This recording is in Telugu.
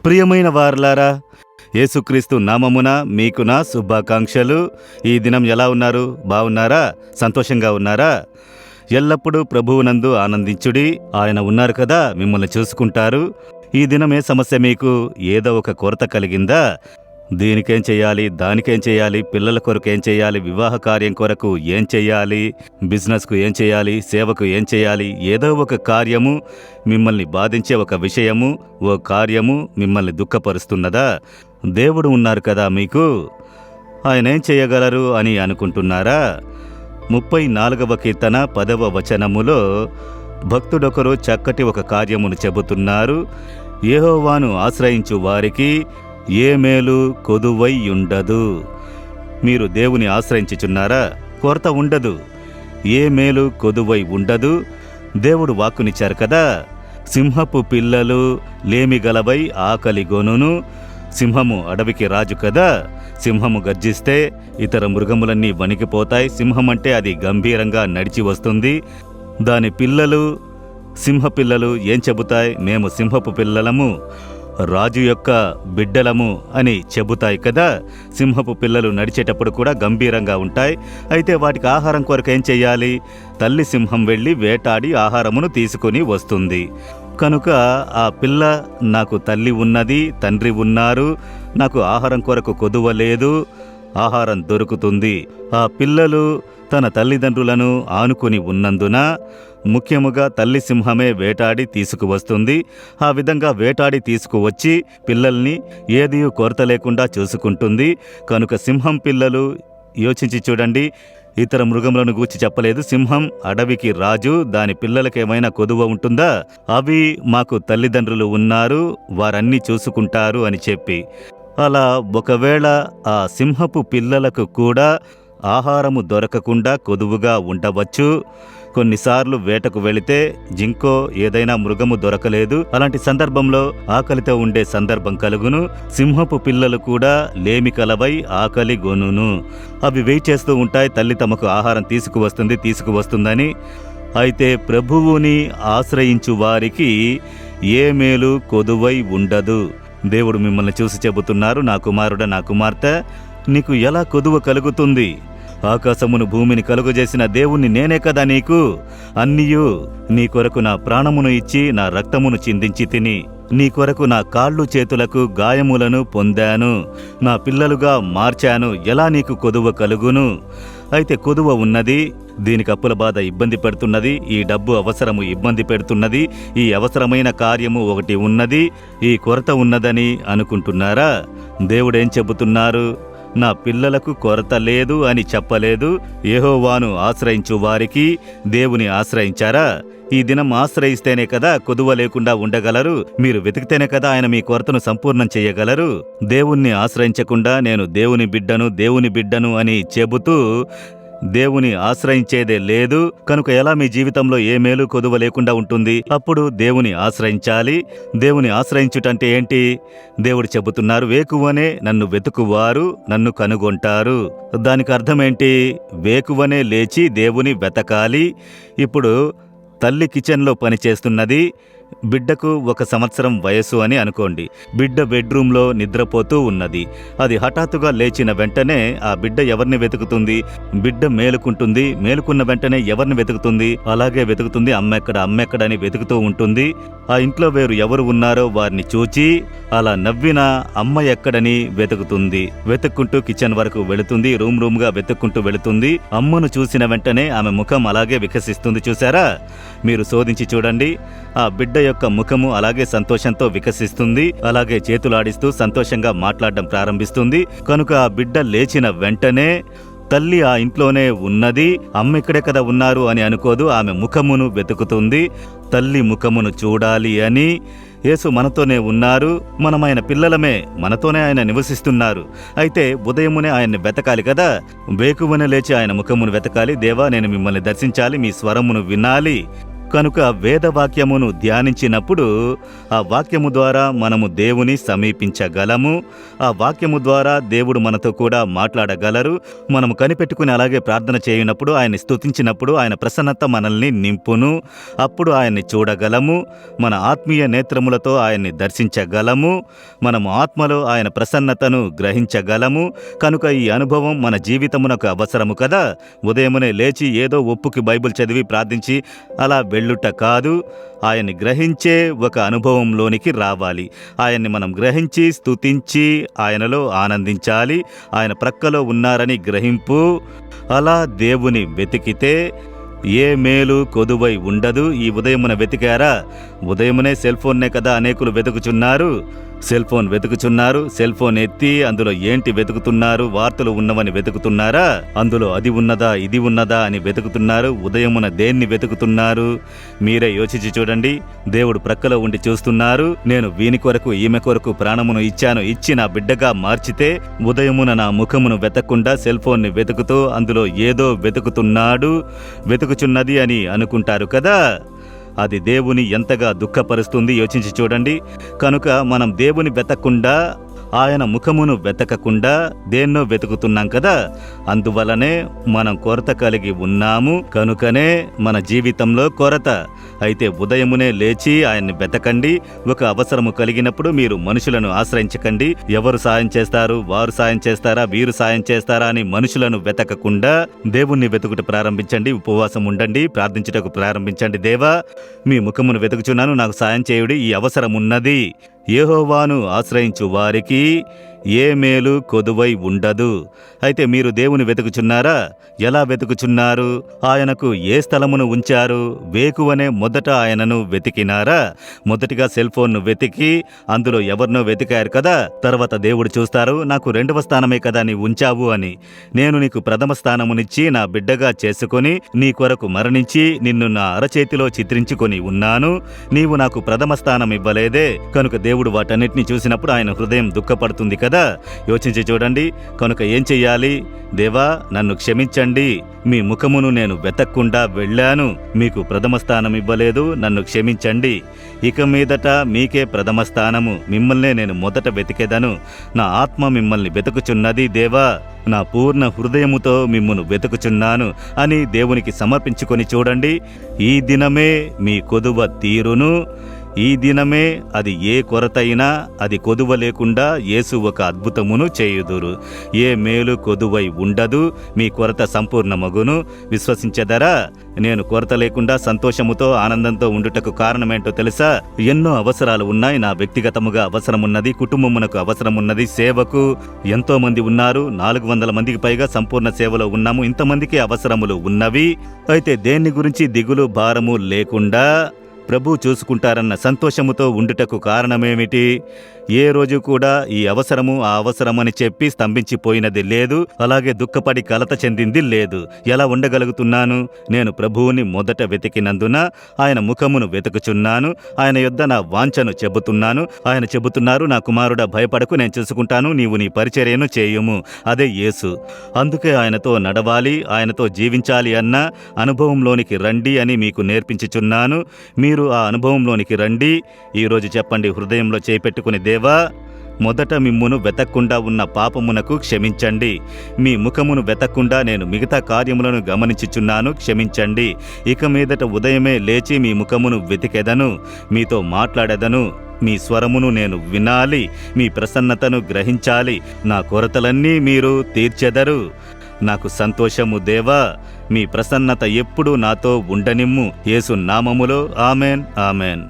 ప్రియమైన వారలారా, యేసుక్రీస్తు నామమున మీకు నా శుభాకాంక్షలు. ఈ దినం ఎలా ఉన్నారు? బాగున్నారా? సంతోషంగా ఉన్నారా? ఎల్లప్పుడూ ప్రభువునందు ఆనందించుడి. ఆయన ఉన్నారు కదా, మిమ్మల్ని చూసుకుంటారు. ఈ దినం ఏ సమస్య మీకు ఏదో ఒక కొరత కలిగిందా? దీనికేం చెయ్యాలి, దానికేం చెయ్యాలి, పిల్లల కొరకు ఏం చెయ్యాలి, వివాహ కార్యం కొరకు ఏం చెయ్యాలి, బిజినెస్కు ఏం చెయ్యాలి, సేవకు ఏం చెయ్యాలి, ఏదో ఒక కార్యము మిమ్మల్ని బాధించే ఒక విషయము, ఓ కార్యము మిమ్మల్ని దుఃఖపరుస్తున్నదా? దేవుడు ఉన్నారు కదా మీకు, ఆయన ఏం చేయగలరు అని అనుకుంటున్నారా? 34వ కీర్తన 10వ వచనములో భక్తుడొకరు చక్కటి ఒక కార్యమును చెబుతున్నారు. యెహోవాను ఆశ్రయించు వారికి ఏ మేలు కొదువై ఉండదు. మీరు దేవుని ఆశ్రయించుచున్నారా? కొరత ఉండదు, ఏ మేలు కొదువై ఉండదు. దేవుడు వాక్కునిచ్చారు కదా, సింహపు పిల్లలు లేమిగలవై ఆకలిగొనును. సింహము అడవికి రాజు కదా, సింహము గర్జిస్తే ఇతర మృగములన్నీ వణికిపోతాయి. సింహం అంటే అది గంభీరంగా నడిచి వస్తుంది. దాని పిల్లలు, సింహపిల్లలు ఏం చెబుతాయి? మేము సింహపు పిల్లలము, రాజు యొక్క బిడ్డలము అని చెబుతాయి కదా. సింహపు పిల్లలు నడిచేటప్పుడు కూడా గంభీరంగా ఉంటాయి. అయితే వాటికి ఆహారం కొరకు ఏం చెయ్యాలి? తల్లి సింహం వెళ్ళి వేటాడి ఆహారమును తీసుకుని వస్తుంది. కనుక ఆ పిల్ల, నాకు తల్లి ఉన్నది, తండ్రి ఉన్నారు, నాకు ఆహారం కొరకు కొదువ లేదు, ఆహారం దొరుకుతుంది. ఆ పిల్లలు తన తల్లిదండ్రులను ఆనుకుని ఉన్నందున ముఖ్యముగా తల్లి సింహమే వేటాడి తీసుకువస్తుంది. ఆ విధంగా వేటాడి తీసుకువచ్చి పిల్లల్ని ఏదీ కొరత లేకుండా చూసుకుంటుంది. కనుక సింహం పిల్లలు, యోచించి చూడండి, ఇతర మృగములను గూర్చి చెప్పలేదు. సింహం అడవికి రాజు, దాని పిల్లలకేమైనా కొదువ ఉంటుందా? అవి మాకు తల్లిదండ్రులు ఉన్నారు, వారన్నీ చూసుకుంటారు అని చెప్పి. అలా ఒకవేళ ఆ సింహపు పిల్లలకు కూడా ఆహారము దొరకకుండా కొదువుగా ఉండవచ్చు. కొన్నిసార్లు వేటకు వెళితే జింకో ఏదైనా మృగము దొరకలేదు. అలాంటి సందర్భంలో ఆకలితో ఉండే సందర్భం కలుగును. సింహపు పిల్లలు కూడా లేమి కలవై ఆకలి గొనును. అవి వెయిట్ చేస్తూ ఉంటాయి, తల్లి తమకు ఆహారం తీసుకువస్తుందని. అయితే ప్రభువుని ఆశ్రయించు వారికి ఏ మేలు కొదువై ఉండదు. దేవుడు మిమ్మల్ని చూసి చెబుతున్నారు, నా కుమారుడా, నా కుమార్తె, నీకు ఎలా కొదువ కలుగుతుంది? ఆకాశమును భూమిని కలుగజేసిన దేవుణ్ణి నేనే కదా నీకు. అన్నియు నీ కొరకు నా ప్రాణమును ఇచ్చి నా రక్తమును చిందించి తిని, నీ కొరకు నా కాళ్ళు చేతులకు గాయములను పొందాను, నా పిల్లలుగా మార్చాను. ఎలా నీకు కొదువ కలుగును? అయితే కొదువ ఉన్నది, దీనికి అప్పుల బాధ ఇబ్బంది పెడుతున్నది, ఈ డబ్బు అవసరము ఇబ్బంది పెడుతున్నది, ఈ అవసరమైన కార్యము ఒకటి ఉన్నది, ఈ కొరత ఉన్నదని అనుకుంటున్నారా? దేవుడేం చెబుతున్నారు? నా పిల్లలకు కొరత లేదు అని చెప్పలేదు. యెహోవాను ఆశ్రయించు వారికి దేవుని ఆశ్రయించారా? ఈ దినం ఆశ్రయిస్తేనే కదా కొదువ లేకుండా ఉండగలరు. మీరు వెతికితేనే కదా ఆయన మీ కొరతను సంపూర్ణం చేయగలరు. దేవుణ్ణి ఆశ్రయించకుండా నేను దేవుని బిడ్డను అని చెబుతూ దేవుని ఆశ్రయించేదే లేదు. కనుక ఎలా మీ జీవితంలో ఏ మేలు కొదువ లేకుండా ఉంటుంది? అప్పుడు దేవుని ఆశ్రయించాలి. దేవుని ఆశ్రయించుటంటే ఏంటి? దేవుడు చెబుతున్నారు, వేకువనే నన్ను వెతుకువారు నన్ను కనుగొంటారు. దానికి అర్థం ఏంటి? వేకువనే లేచి దేవుని వెతకాలి. ఇప్పుడు తల్లి కిచెన్లో పనిచేస్తున్నది, బిడ్డకు 1 సంవత్సరం వయసు అని అనుకోండి. బిడ్డ బెడ్రూమ్లో నిద్రపోతూ ఉన్నది. అది హఠాత్తుగా లేచిన వెంటనే ఆ బిడ్డ ఎవరిని వెతుకుతుంది? బిడ్డ మేలుకుంటుంది. మేలుకున్న వెంటనే ఎవరిని వెతుకుతుంది? అలాగే వెతుకుతుంది, అమ్మెక్కడ అని వెతుకుతూ ఉంటుంది. ఆ ఇంట్లో వేరు ఎవరు ఉన్నారో వారిని చూచి అలా నవ్విన అమ్మ ఎక్కడని వెతుకుతుంది. వెతుక్కుంటూ కిచెన్ వరకు వెళుతుంది, రూమ్గా వెతుక్కుంటూ వెళుతుంది. అమ్మను చూసిన వెంటనే ఆమె ముఖం అలాగే వికసిస్తుంది. చూసారా? మీరు శోధించి చూడండి, ఆ బిడ్డ యొక్క ముఖము అలాగే సంతోషంతో వికసిస్తుంది. అలాగే చేతులాడిస్తూ సంతోషంగా మాట్లాడడం ప్రారంభిస్తుంది. కనుక ఆ బిడ్డ లేచిన వెంటనే తల్లి ఆ ఇంట్లోనే ఉన్నది, అమ్మ ఇక్కడే కదా ఉన్నారు అని అనుకోదు, ఆమె ముఖమును వెతుకుతుంది. తల్లి ముఖమును చూడాలి అని. యేసు మనతోనే ఉన్నారు, మనం ఆయన పిల్లలమే, మనతోనే ఆయన నివసిస్తున్నారు. అయితే ఉదయమునే ఆయన్ని వెతకాలి కదా. వేకువనే లేచి ఆయన ముఖమును వెతకాలి. దేవా, నేను మిమ్మల్ని దర్శించాలి, మీ స్వరమును వినాలి, కనుక వేదవాక్యమును ధ్యానించినప్పుడు ఆ వాక్యము ద్వారా మనము దేవుని సమీపించగలము. ఆ వాక్యము ద్వారా దేవుడు మనతో కూడా మాట్లాడగలరు. మనము కనిపెట్టుకుని అలాగే ప్రార్థన చేయనప్పుడు, ఆయన్ని స్తుతించినప్పుడు ఆయన ప్రసన్నత మనల్ని నింపును. అప్పుడు ఆయన్ని చూడగలము. మన ఆత్మీయ నేత్రములతో ఆయన్ని దర్శించగలము. మనము ఆత్మలో ఆయన ప్రసన్నతను గ్రహించగలము. కనుక ఈ అనుభవం మన జీవితమునకు అవసరము కదా. ఉదయమునే లేచి ఏదో ఒప్పుకి బైబిల్ చదివి ప్రార్థించి అలా వెళ్ళుట కాదు. ఆయన్ని గ్రహించే ఒక అనుభవంలోనికి రావాలి. ఆయన్ని మనం గ్రహించి స్తుతించి ఆయనలో ఆనందించాలి. ఆయన ప్రక్కలో ఉన్నారని గ్రహింపు. అలా దేవుని వెతికితే ఏ మేలు కొదువై ఉండదు. ఈ ఉదయమున వెతికారా? ఉదయమునే సెల్ ఫోన్నే కదా అనేకులు వెతుకుచున్నారు. సెల్ ఫోన్ ఎత్తి అందులో ఏంటి వెతుకుతున్నారు? వార్తలు ఉన్నవని వెతుకుతున్నారా? అందులో అది ఉన్నదా ఇది ఉన్నదా అని వెతుకుతున్నారు. ఉదయమున దేన్ని వెతుకుతున్నారు? మీరే యోచించి చూడండి. దేవుడు ప్రక్కలో ఉండి చూస్తున్నారు. నేను వీని కొరకు ఈమె కొరకు ప్రాణమును ఇచ్చాను, ఇచ్చి నా బిడ్డగా మార్చితే ఉదయమున నా ముఖమును వెతకకుండా సెల్ ఫోన్ని వెతుకుతూ అందులో ఏదో వెతుకుచున్నది అని అనుకుంటారు కదా. అది దేవుని ఎంతగా దుఃఖపరుస్తుంది యోచించి చూడండి. కనుక మనం దేవుని వెతకకుండా, ఆయన ముఖమును వెతకకుండా దేన్నో వెతుకుతున్నాం కదా. అందువలనే మనం కొరత కలిగి ఉన్నాము. కనుకనే మన జీవితంలో కొరత. అయితే ఉదయమునే లేచి ఆయన్ని వెతకండి. ఒక అవసరము కలిగినప్పుడు మీరు మనుషులను ఆశ్రయించకండి. ఎవరు సాయం చేస్తారు, వారు సాయం చేస్తారా, వీరు సాయం చేస్తారా అని మనుషులను వెతకకుండా దేవుణ్ణి వెతుకుట ప్రారంభించండి. ఉపవాసం ఉండండి, ప్రార్థించుటకు ప్రారంభించండి. దేవా, మీ ముఖమును వెతుకుచున్నాను, నాకు సాయం చేయుడి, ఈ అవసరం ఉన్నది. యెహోవాను ఆశ్రయించు వారికి ఏ మేలు కొదువై ఉండదు. అయితే మీరు దేవుని వెతుకుచున్నారా? ఎలా వెతుకుచున్నారు? ఆయనకు ఏ స్థలమును ఉంచారు? వేకువనే మొదట ఆయనను వెతికినారా? మొదటిగా సెల్ ఫోన్ను వెతికి అందులో ఎవరినో వెతికారు కదా. తర్వాత దేవుడు చూస్తారు, నాకు 2వ స్థానమే కదా నీ ఉంచావు అని. నేను నీకు ప్రథమ స్థానమునిచ్చి నా బిడ్డగా చేసుకొని నీ కొరకు మరణించి నిన్ను నా అరచేతిలో చిత్రించుకొని ఉన్నాను. నీవు నాకు ప్రథమ స్థానం ఇవ్వలేదే. కనుక దేవుడు వాటన్నిటిని చూసినప్పుడు ఆయన హృదయం దుఃఖపడుతుంది కదా. యోచించి చూడండి. కనుక ఏం చెయ్యాలి? దేవా, నన్ను క్షమించండి. మీ ముఖమును నేను వెతక్కుండా వెళ్ళాను. మీకు ప్రథమ స్థానం ఇవ్వలేదు. నన్ను క్షమించండి. ఇక మీదట మీకే ప్రథమ స్థానము. మిమ్మల్నే నేను మొదట వెతికెదను. నా ఆత్మ మిమ్మల్ని వెతుకుచున్నది దేవా. నా పూర్ణ హృదయముతో మిమ్మును వెతుకుచున్నాను అని దేవునికి సమర్పించుకొని చూడండి. ఈ దినమే మీ కొదువ తీరును. ఈ దినమే అది ఏ కొరతైనా అది కొదువ లేకుండా యేసు ఒక అద్భుతమును చేయుదురు. ఏ మేలు కొదువై ఉండదు. మీ కొరత సంపూర్ణమగును. విశ్వసించెదరా? నేను కొరత లేకుండా సంతోషముతో ఆనందంతో ఉండుటకు కారణమేంటో తెలుసా? ఎన్నో అవసరాలు ఉన్నాయి. నా వ్యక్తిగతముగా అవసరమున్నది, కుటుంబమునకు అవసరమున్నది, సేవకు ఎంతో మంది ఉన్నారు. 400 మందికి పైగా సంపూర్ణ సేవలో ఉన్నాము. ఇంతమందికి అవసరములు ఉన్నవి. అయితే దేన్ని గురించి దిగులు భారము లేకుండా ప్రభు చూసుకుంటారన్న సంతోషముతో ఉండుటకు కారణమేమిటి? ఏ రోజు కూడా ఈ అవసరము ఆ అవసరమని చెప్పి స్తంభించిపోయినది లేదు. అలాగే దుఃఖపడి కలత చెందింది లేదు. ఎలా ఉండగలుగుతున్నాను? నేను ప్రభువుని మొదట వెతికినందున ఆయన ముఖమును వెతుకుచున్నాను. ఆయన యొద్ద నా వాంఛను చెబుతున్నాను. ఆయన చెబుతున్నారు, నా కుమారుడా, భయపడకు, నేను చూసుకుంటాను, నీవు నీ పరిచర్యను చేయుము. అదే యేసు. అందుకే ఆయనతో నడవాలి, ఆయనతో జీవించాలి అన్న అనుభవంలోనికి రండి అని మీకు నేర్పించుచున్నాను. మీరు ఆ అనుభవంలోనికి రండి. ఈరోజు చెప్పండి, హృదయంలో చేపెట్టుకుని, దేవా, మొదట మిమ్మును వెతక్కుండా ఉన్న పాపమునకు క్షమించండి. మీ ముఖమును వెతక్కుండా నేను మిగతా కార్యములను గమనించుచున్నాను, క్షమించండి. ఇక మీదట ఉదయమే లేచి మీ ముఖమును వెతికెదను, మీతో మాట్లాడెదను. మీ స్వరమును నేను వినాలి, మీ ప్రసన్నతను గ్రహించాలి. నా కొరతలన్నీ మీరు తీర్చెదరు. నాకు సంతోషము దేవా. మీ ప్రసన్నత ఎప్పుడూ నాతో ఉండనిమ్ము. యేసు నామములో ఆమెన్, ఆమెన్.